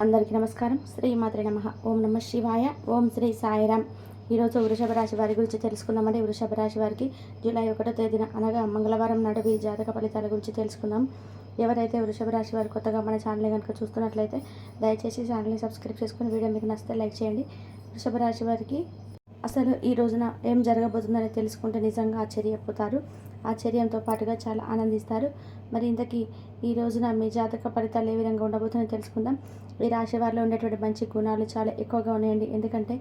అందరికీ నమస్కారం. శ్రీమాత్రే నమః. ఓం నమః శివాయ. ఓం శ్రీ సాయిరామ్. ఈరోజు వృషభ రాశి వారి గురించి తెలుసుకుందామండి. వృషభ రాశి వారికి జూలై 1వ తేదీన అనగా మంగళవారం నాడు వీరి జాతక ఫలితాల గురించి తెలుసుకుందాం. ఎవరైతే వృషభ రాశి వారు కొత్తగా మన ఛానల్ కనుక చూస్తున్నట్లయితే దయచేసి ఛానల్ని సబ్స్క్రైబ్ చేసుకుని వీడియో మీకు నచ్చితే లైక్ చేయండి. వృషభ రాశి వారికి అసలు ఈ రోజున ఏం జరగబోతుందని తెలుసుకుంటే నిజంగా ఆశ్చర్యపోతారు. ఆశ్చర్యంతో పాటుగా చాలా ఆనందిస్తారు. మరి ఇంతకీ ఈ రోజున మీ జాతక ఫలితాలు ఏ విధంగా ఉండబోతుందని తెలుసుకుందాం. ఈ రాశి వారిలో ఉండేటువంటి మంచి గుణాలు చాలా ఎక్కువగా ఉన్నాయండి. ఎందుకంటే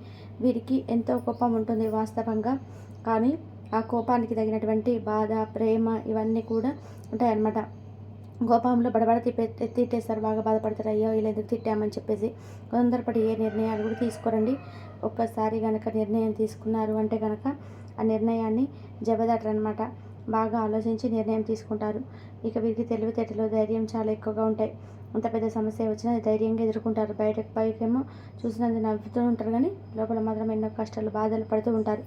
వీరికి ఎంతో కోపం ఉంటుంది వాస్తవంగా, కానీ ఆ కోపానికి తగినటువంటి బాధ, ప్రేమ ఇవన్నీ కూడా ఉంటాయన్నమాట. కోపంలో బడబడ తిట్టేస్తారు, బాగా బాధపడతారు. అయ్యో ఇలా ఎందుకు తిట్టామని చెప్పేసి తొందరపడి ఏ నిర్ణయాలు కూడా తీసుకోరండి. ఒక్కసారి కనుక నిర్ణయం తీసుకున్నారు అంటే కనుక ఆ నిర్ణయాన్ని జబదాటరనమాట. బాగా ఆలోచించి నిర్ణయం తీసుకుంటారు. ఇక వీరికి తెలివితేటలు, ధైర్యం చాలా ఎక్కువగా ఉంటాయి. అంత పెద్ద సమస్య వచ్చినా ధైర్యంగా ఎదుర్కొంటారు. పైకేమో చూసినందుకు నవ్వుతూ ఉంటారు, కానీ లోపల మాత్రం ఎన్నో కష్టాలు, బాధలు పడుతూ ఉంటారు.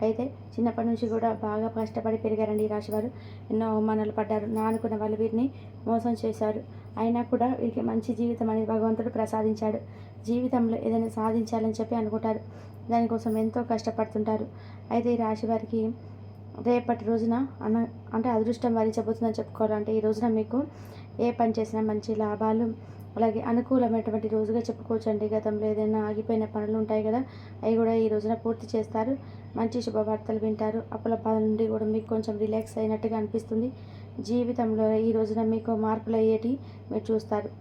అయితే చిన్నప్పటి నుంచి కూడా బాగా కష్టపడి పెరిగారండి ఈ రాశివారు. ఎన్నో అవమానాలు పడ్డారు. నా అనుకున్న వాళ్ళు వీరిని మోసం చేశారు. అయినా కూడా వీరికి మంచి జీవితం అనేది భగవంతుడు ప్రసాదించాడు. జీవితంలో ఏదైనా సాధించాలని చెప్పి అనుకుంటారు. దానికోసం ఎంతో కష్టపడుతుంటారు. అయితే ఈ రాశి వారికి రేపటి రోజున అంటే అదృష్టం వరించబోతుందని చెప్పుకోవాలంటే ఈ రోజున మీకు ఏ పని చేసినా మంచి లాభాలు, అలాగే అనుకూలమైనటువంటి రోజుగా చెప్పుకోవచ్చు అండి. గతంలో ఏదైనా ఆగిపోయిన పనులు ఉంటాయి కదా, అవి కూడా ఈ రోజున పూర్తి చేస్తారు. మంచి శుభవార్తలు వింటారు. అప్పుల బాధ నుండి కూడా మీకు కొంచెం రిలాక్స్ అయినట్టుగా అనిపిస్తుంది. జీవితంలో ఈ రోజున మీకు మార్పులు అయ్యేటి మీరు చూస్తారు.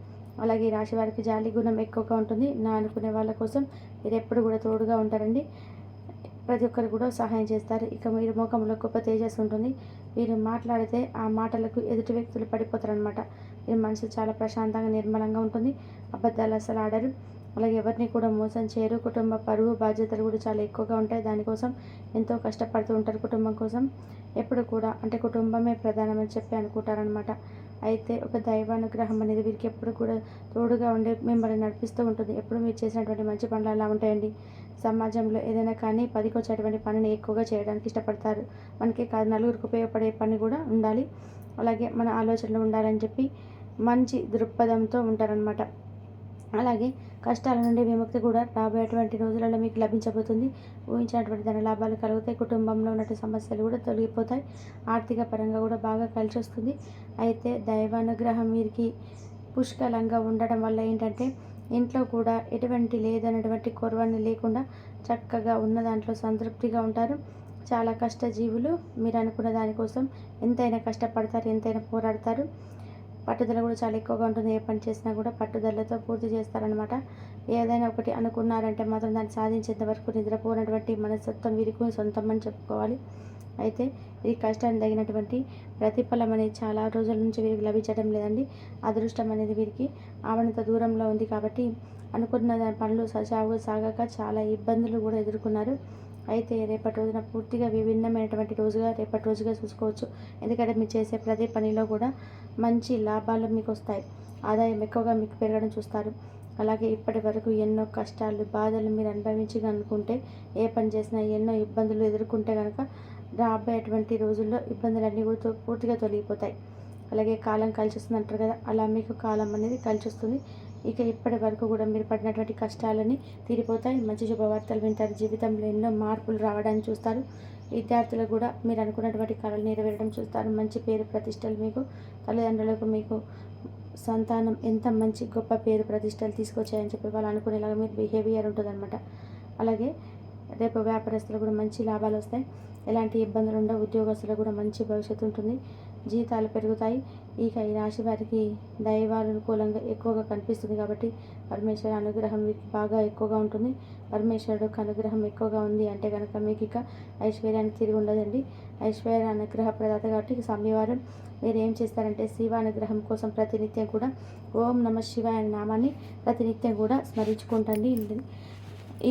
అలాగే ఈ రాశి వారికి జాలి గుణం ఎక్కువగా ఉంటుంది. నా అనుకునే వాళ్ళ కోసం మీరు ఎప్పుడు కూడా తోడుగా ఉంటారండి. ప్రతి ఒక్కరు కూడా సహాయం చేస్తారు. ఇక మీరు ముఖంలో గొప్ప తేజస్సు ఉంటుంది. మీరు మాట్లాడితే ఆ మాటలకు ఎదుటి వ్యక్తులు పడిపోతారనమాట. మీ మనసు చాలా ప్రశాంతంగా, నిర్మలంగా ఉంటుంది. అబద్ధాలు అసలు ఆడరు. అలాగే ఎవరిని కూడా మోసం చేయరు. కుటుంబ పరువు బాధ్యతలు కూడా చాలా ఎక్కువగా ఉంటాయి. దానికోసం ఎంతో కష్టపడుతూ ఉంటారు. కుటుంబం కోసం ఎప్పుడు కూడా అంటే కుటుంబమే ప్రధానమని చెప్పి అనుకుంటారనమాట. అయితే ఒక దైవానుగ్రహం అనేది వీరికి ఎప్పుడు కూడా తోడుగా ఉండి మిమ్మల్ని నడిపిస్తూ ఉంటుంది. ఎప్పుడు మీరు చేసినటువంటి మంచి పనులు అలా ఉంటాయండి. సమాజంలో ఏదైనా కానీ పనికొచ్చేటువంటి పనిని ఎక్కువగా చేయడానికి ఇష్టపడతారు. మనకే కాదు, నలుగురికి ఉపయోగపడే పని కూడా ఉండాలి. అలాగే మన ఆలోచనలు ఉండాలని చెప్పి మంచి దృక్పథంతో ఉంటారనమాట. అలాగే కష్టాల నుండి విముక్తి కూడా రాబోయేటువంటి రోజులలో మీకు లభించబోతుంది. ఊహించినటువంటి ధన లాభాలు కలుగుతాయి. కుటుంబంలో ఉన్నటువంటి సమస్యలు కూడా తొలగిపోతాయి. ఆర్థిక పరంగా కూడా బాగా కలిసి వస్తుంది. అయితే దైవానుగ్రహం వీరికి పుష్కలంగా ఉండడం వల్ల ఏంటంటే ఇంట్లో కూడా ఎటువంటి లేదన్నటువంటి కొరవని లేకుండా చక్కగా ఉన్న దాంట్లో సంతృప్తిగా ఉంటారు. చాలా కష్టజీవులు. మీరు అనుకున్న దానికోసం ఎంతైనా కష్టపడతారు, ఎంతైనా పోరాడతారు. పట్టుదల కూడా చాలా ఎక్కువగా ఉంటుంది. ఏ పని చేసినా కూడా పట్టుదలతో పూర్తి చేస్తారనమాట. ఏదైనా ఒకటి అనుకున్నారంటే మాత్రం దాన్ని సాధించేంత వరకు నిద్రపోయినటువంటి మనస్తత్వం వీరికి సొంతం అని చెప్పుకోవాలి. అయితే ఈ కష్టానికి తగినటువంటి ప్రతిఫలం అనేది చాలా రోజుల నుంచి వీరికి లభించడం లేదండి. అదృష్టం అనేది వీరికి ఆవనంత దూరంలో ఉంది కాబట్టి అనుకున్న పనులు సజావుగా సాగక చాలా ఇబ్బందులు కూడా ఎదుర్కొన్నారు. అయితే రేపటి రోజున పూర్తిగా విభిన్నమైనటువంటి రోజుగా రేపటి రోజుగా చూసుకోవచ్చు. ఎందుకంటే మీరు చేసే ప్రతి పనిలో కూడా మంచి లాభాలు మీకు వస్తాయి. ఆదాయం ఎక్కువగా మీకు పెరగడం చూస్తారు. అలాగే ఇప్పటి వరకు ఎన్నో కష్టాలు, బాధలు మీరు అనుభవించి అనుకుంటే ఏ పని చేసినా ఎన్నో ఇబ్బందులు ఎదుర్కొంటే కనుక రాబోయేటువంటి రోజుల్లో ఇబ్బందులన్నీ కూడా పూర్తిగా తొలగిపోతాయి. అలాగే కాలం కలిసి వస్తుంది అంటారు కదా, అలా మీకు కాలం అనేది కలిసి వస్తుంది. ఇక ఇప్పటి వరకు కూడా మీరు పడినటువంటి కష్టాలని తీరిపోతాయి. మంచి శుభవార్తలు వింటారు. జీవితంలో ఎన్నో మార్పులు రావడానికి చూస్తారు. విద్యార్థులు కూడా మీరు అనుకున్నటువంటి కళలు నెరవేరడం చూస్తారు. మంచి పేరు ప్రతిష్టలు మీకు, తల్లిదండ్రులకు మీకు సంతానం ఎంత మంచి గొప్ప పేరు ప్రతిష్టలు తీసుకొచ్చాయని చెప్పి వాళ్ళు అనుకునేలాగా మీరు బిహేవియర్ ఉంటుందన్నమాట. అలాగే రేపు వ్యాపారస్తులు కూడా మంచి లాభాలు వస్తాయి. ఎలాంటి ఇబ్బందులు ఉండవు. ఉద్యోగస్తులకు కూడా మంచి భవిష్యత్తు ఉంటుంది. జీతాలు పెరుగుతాయి. ఇక ఈ రాశి వారికి దైవానుకూలంగా ఎక్కువగా కనిపిస్తుంది కాబట్టి పరమేశ్వర అనుగ్రహం మీకు బాగా ఎక్కువగా ఉంటుంది. పరమేశ్వరుడు అనుగ్రహం ఎక్కువగా ఉంది అంటే కనుక మీకు ఇక ఐశ్వర్యానికి తిరిగి ఉండదండి. ఐశ్వర్య అనుగ్రహ ప్రదాత కాబట్టి ఇక స్వామివారం మీరు ఏం చేస్తారంటే శివ అనుగ్రహం కోసం ప్రతినిత్యం కూడా ఓం నమ శివాయ అనే నామాన్ని ప్రతినిత్యం కూడా స్మరించుకుంటండి.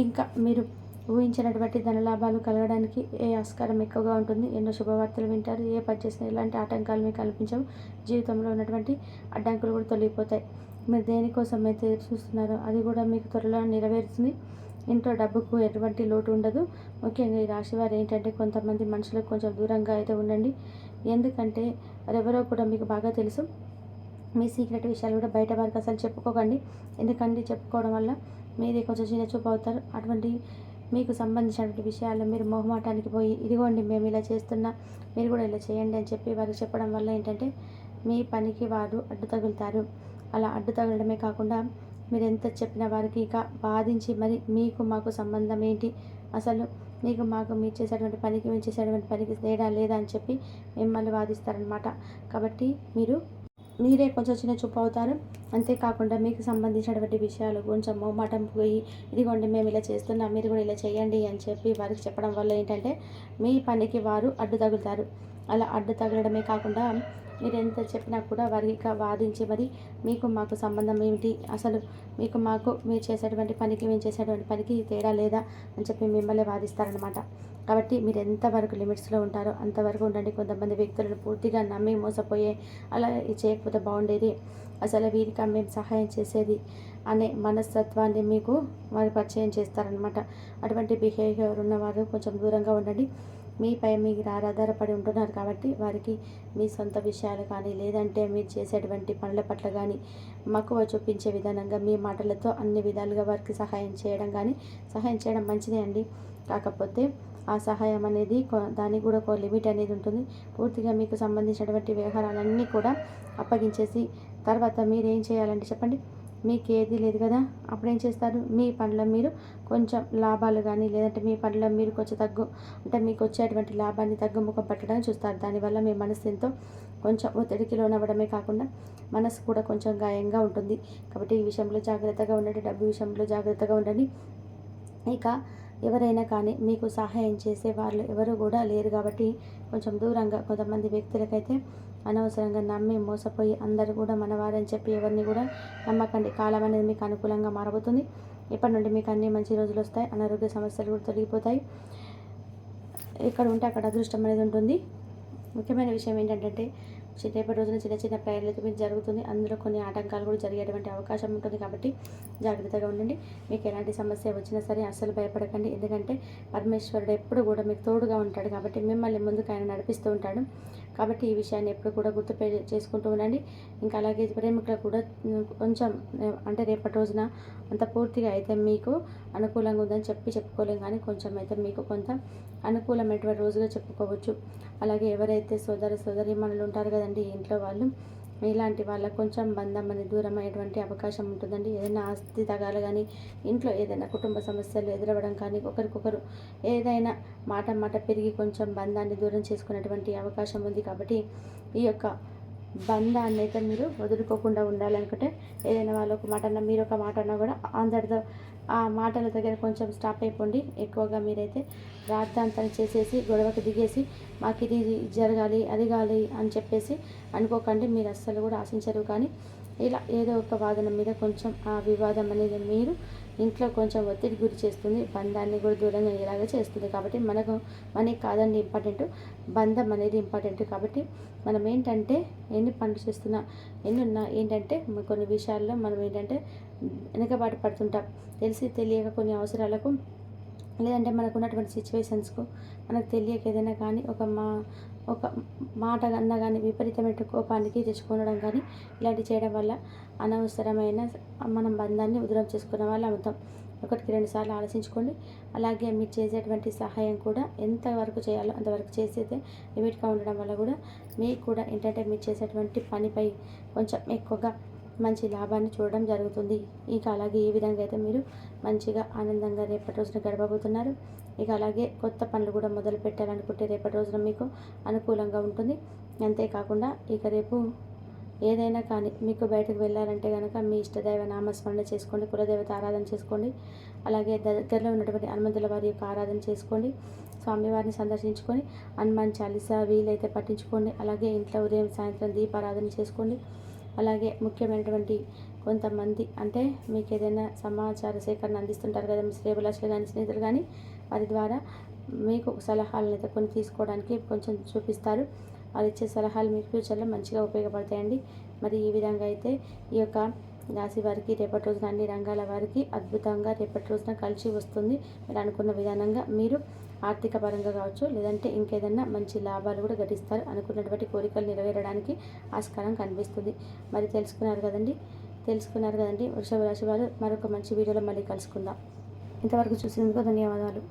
ఇంకా మీరు ఊహించినటువంటి ధనలాభాలు కలగడానికి ఆస్కారం ఎక్కువగా ఉంటుంది. ఎన్నో శుభవార్తలు వింటారు. ఏ పని చేసినా ఎలాంటి ఆటంకాలు మీకు కల్పించవు. జీవితంలో ఉన్నటువంటి అడ్డంకులు కూడా తొలగిపోతాయి. మీరు దేనికోసం అయితే చూస్తున్నారో అది కూడా మీకు త్వరలో నెరవేరుతుంది. ఇంట్లో డబ్బుకు ఎటువంటి లోటు ఉండదు. ముఖ్యంగా ఈ రాశి వారు ఏంటంటే కొంతమంది మనుషులకు కొంచెం దూరంగా అయితే ఉండండి. ఎందుకంటే ఎవరో కూడా మీకు బాగా తెలుసు. మీ సీక్రెట్ విషయాలు కూడా బయట వారికి అసలు చెప్పుకోకండి. ఎందుకంటే చెప్పుకోవడం వల్ల మీరే కొంచెం చిన్నచూపు అవుతారు. అటువంటి మీకు సంబంధించినటువంటి విషయాల్లో మీరు మొహమాటానికి పోయి ఇదిగోండి మేము ఇలా చేస్తున్నా, మీరు కూడా ఇలా చేయండి అని చెప్పి వారికి చెప్పడం వల్ల ఏంటంటే మీ పనికి వారు అడ్డు తగులుతారు. అలా అడ్డు తగలడమే కాకుండా మీరు ఎంత చెప్పినా వారికి ఇక వాదించి మరి మీకు మాకు సంబంధం ఏంటి, అసలు మీకు మాకు మీరు చేసేటువంటి పనికి మేము చేసేటువంటి పనికి తేడా లేదా అని చెప్పి మిమ్మల్ని వాదిస్తారనమాట. కాబట్టి మీరే కొంచెం చిన్న చూపు అవుతారు. అంతేకాకుండా మీకు సంబంధించినటువంటి విషయాలు కొంచెం మొహమాటం పోయి ఇదిగోండి మేము ఇలా చేస్తున్నాం, మీరు కూడా ఇలా చేయండి అని చెప్పి వారికి చెప్పడం వల్ల ఏంటంటే మీ పనికి వారు అడ్డు తగులుతారు. అలా అడ్డు తగలడమే కాకుండా మీరు ఎంత చెప్పినా కూడా వారికి ఇక వాదించి మరి మీకు మాకు సంబంధం ఏమిటి, అసలు మీకు మాకు మీరు చేసేటువంటి పనికి మేము చేసేటువంటి పనికి తేడా లేదా అని చెప్పి మిమ్మల్ని వాదిస్తారనమాట. కాబట్టి మీరు ఎంతవరకు లిమిట్స్లో ఉంటారో అంతవరకు ఉండండి. కొంతమంది వ్యక్తులను పూర్తిగా నమ్మి మోసపోయే అలా చేయకపోతే బాగుండేది, అసలు వీరికి మేము సహాయం చేసేది అనే మనస్తత్వాన్ని మీకు వారు పరిచయం చేస్తారనమాట. అటువంటి బిహేవియర్ ఉన్నవారు కొంచెం దూరంగా ఉండండి. మీపై మీరు ఆధారపడి ఉంటున్నారు కాబట్టి వారికి మీ సొంత విషయాలు కానీ లేదంటే మీరు చేసేటువంటి పనుల పట్ల కానీ మక్కువ చూపించే విధానంగా మీ మాటలతో అన్ని విధాలుగా వారికి సహాయం చేయడం మంచిదే అండి. కాకపోతే ఆ సహాయం అనేది దానికి కూడా ఒక లిమిట్ అనేది ఉంటుంది. పూర్తిగా మీకు సంబంధించినటువంటి వ్యవహారాలన్నీ కూడా అప్పగించేసి తర్వాత మీరు ఏం చేయాలంటే చెప్పండి, మీకు ఏది లేదు కదా, అప్పుడు ఏం చేస్తారు, మీ పనుల మీరు కొంచెం లాభాలు కానీ లేదంటే మీ పనుల మీరు కొంచెం అంటే మీకు వచ్చేటువంటి లాభాన్ని తగ్గుముఖం పట్టడానికి చూస్తారు. దానివల్ల మీ మనసు ఎంతో కొంచెం ఒత్తిడికి లోనవ్వడమే కాకుండా మనసు కూడా కొంచెం గాయంగా ఉంటుంది. కాబట్టి ఈ విషయంలో జాగ్రత్తగా ఉండండి. డబ్బు విషయంలో జాగ్రత్తగా ఉండండి. ఇక ఎవరైనా కానీ మీకు సహాయం చేసే వాళ్ళు ఎవరు కూడా లేరు కాబట్టి కొంచెం దూరంగా కొంతమంది వ్యక్తులకైతే అనవసరంగా నమ్మి మోసపోయి అందరూ కూడా మనవారని చెప్పి ఎవరిని కూడా నమ్మకండి. కాలం అనేది మీకు అనుకూలంగా మారబోతుంది. ఇప్పటి నుండి మీకు అన్ని మంచి రోజులు వస్తాయి. అనారోగ్య సమస్యలు కూడా తొలగిపోతాయి. ఎక్కడ ఉంటే అక్కడ అదృష్టం అనేది ఉంటుంది. ముఖ్యమైన విషయం ఏంటంటే రేపటి రోజున చిన్న చిన్న ప్రయాణాలతో మీకు జరుగుతుంది. అందులో కొన్ని ఆటంకాలు కూడా జరిగేటువంటి అవకాశం ఉంటుంది. కాబట్టి జాగ్రత్తగా ఉండండి. మీకు ఎలాంటి సమస్య వచ్చినా సరే అస్సలు భయపడకండి. ఎందుకంటే పరమేశ్వరుడు ఎప్పుడు కూడా మీకు తోడుగా ఉంటాడు కాబట్టి మిమ్మల్ని ముందుకు ఆయన నడిపిస్తూ ఉంటాడు. కాబట్టి ఈ విషయాన్ని ఎప్పుడు కూడా చేసుకుంటూ ఉండండి. ఇంకా అలాగే ప్రేమికులకు కూడా కొంచెం అంటే రేపటి రోజున అంత పూర్తిగా అయితే మీకు అనుకూలంగా ఉందని చెప్పుకోలేం, కానీ కొంచెం అయితే మీకు కొంత అనుకూలమైనటువంటి రోజుగా చెప్పుకోవచ్చు. అలాగే ఎవరైతే సోదరీమణులు ఉంటారు కదండి ఇంట్లో వాళ్ళు, ఇలాంటి వాళ్ళకు కొంచెం బంధం అనేది దూరం అయ్యేటువంటి అవకాశం ఉంటుందండి. ఏదైనా ఆస్తి తగాలు కానీ ఇంట్లో ఏదైనా కుటుంబ సమస్యలు ఎదురవ్వడం కానీ ఒకరికొకరు ఏదైనా మాట పెరిగి కొంచెం బంధాన్ని దూరం చేసుకునేటువంటి అవకాశం ఉంది. కాబట్టి ఈ యొక్క బంధాన్ని అయితే మీరు వదులుకోకుండా ఉండాలనుకుంటే ఏదైనా వాళ్ళు ఒక మాట అన్నా మీరు ఒక మాట అన్నా కూడా అందరితో ఆ మాటల దగ్గర కొంచెం స్టాప్ అయిపోండి. ఎక్కువగా మీరైతే రాద్ధాంతాన్ని చేసేసి గొడవకు దిగేసి మాకు ఇది జరగాలి అది కావాలి అని చెప్పేసి అనుకోకండి. మీరు అస్సలు కూడా ఆశించరు. కానీ ఇలా ఏదో ఒక వాదన మీద కొంచెం ఆ వివాదం అనేది మీరు ఇంట్లో కొంచెం ఒత్తిడి గురి చేస్తుంది. బంధాన్ని కూడా దూరంగా అయ్యేలాగా చేస్తుంది. కాబట్టి మనకి కాదండి ఇంపార్టెంట్, బంధం అనేది ఇంపార్టెంట్. కాబట్టి మనం ఏంటంటే ఎన్ని పనులు చేస్తున్నా ఎన్ని ఉన్నా ఏంటంటే కొన్ని విషయాల్లో మనం ఏంటంటే వెనకబాటు పడుతుంటాం. తెలియక కొన్ని అవసరాలకు లేదంటే మనకు ఉన్నటువంటి సిచ్యువేషన్స్కు మనకు తెలియక ఏదైనా కానీ ఒక మాట అన్నా కానీ విపరీతమైన కోపానికి తెచ్చుకోవడం కానీ ఇలాంటివి చేయడం వల్ల అనవసరమైన మనం బంధాన్ని దూరం చేసుకున్న వాళ్ళు అవుతాం. ఒకటికి 2 సార్లు ఆలోచించుకోండి. అలాగే మీరు చేసేటువంటి సహాయం కూడా ఎంతవరకు చేయాలో అంతవరకు చేసేదే లిమిట్గా ఉండడం వల్ల కూడా మీకు కూడా ఏంటంటే మీరు చేసేటువంటి పనిపై కొంచెం ఎక్కువగా మంచి లాభాన్ని చూడడం జరుగుతుంది. ఇక అలాగే ఈ విధంగా అయితే మీరు మంచిగా ఆనందంగా రేపటి రోజున గడపబోతున్నారు. ఇక అలాగే కొత్త పనులు కూడా మొదలు పెట్టాలనుకుంటే రేపటి రోజున మీకు అనుకూలంగా ఉంటుంది. అంతేకాకుండా ఇక రేపు ఏదైనా కానీ మీకు బయటకు వెళ్ళాలంటే కనుక మీ ఇష్టదైవ నామస్మరణ చేసుకోండి, కులదేవత ఆరాధన చేసుకోండి. అలాగే దగ్గరలో ఉన్నటువంటి హనుమంతుల వారి యొక్క ఆరాధన చేసుకోండి. స్వామివారిని సందర్శించుకొని హనుమాన్ చాలీసా వీలైతే పట్టించుకోండి. అలాగే ఇంట్లో ఉదయం సాయంత్రం దీపారాధన చేసుకోండి. అలాగే ముఖ్యమైనటువంటి కొంతమంది అంటే మీకు ఏదైనా సమాచార సేకరణ అందిస్తుంటారు కదా మీ శ్రేయభిలాషులు కానీ స్నేహితులు కానీ, వారి ద్వారా మీకు సలహాలను అయితే కొన్ని తీసుకోవడానికి కొంచెం చూపిస్తారు. వాళ్ళు ఇచ్చే సలహాలు మీకు ఫ్యూచర్లో మంచిగా ఉపయోగపడతాయండి. మరి ఈ విధంగా అయితే ఈ యొక్క రాశి వారికి రేపటి రోజున అన్ని రంగాల వారికి అద్భుతంగా రేపటి రోజున కలిసి వస్తుంది. మీరు అనుకున్న విధానంగా మీరు ఆర్థిక పరంగా కావచ్చు, లేదంటే ఇంకేదన్నా మంచి లాభాలు కూడా గడిస్తారు. అనుకున్నటువంటి కోరికలు నెరవేరడానికి ఆస్కారం కనిపిస్తుంది. మరి తెలుసుకున్నారు కదండి వృషభ రాశి వారు. మరొక మంచి వీడియోలో మళ్ళీ కలుసుకుందాం. ఇంతవరకు చూసినందుకు ధన్యవాదాలు.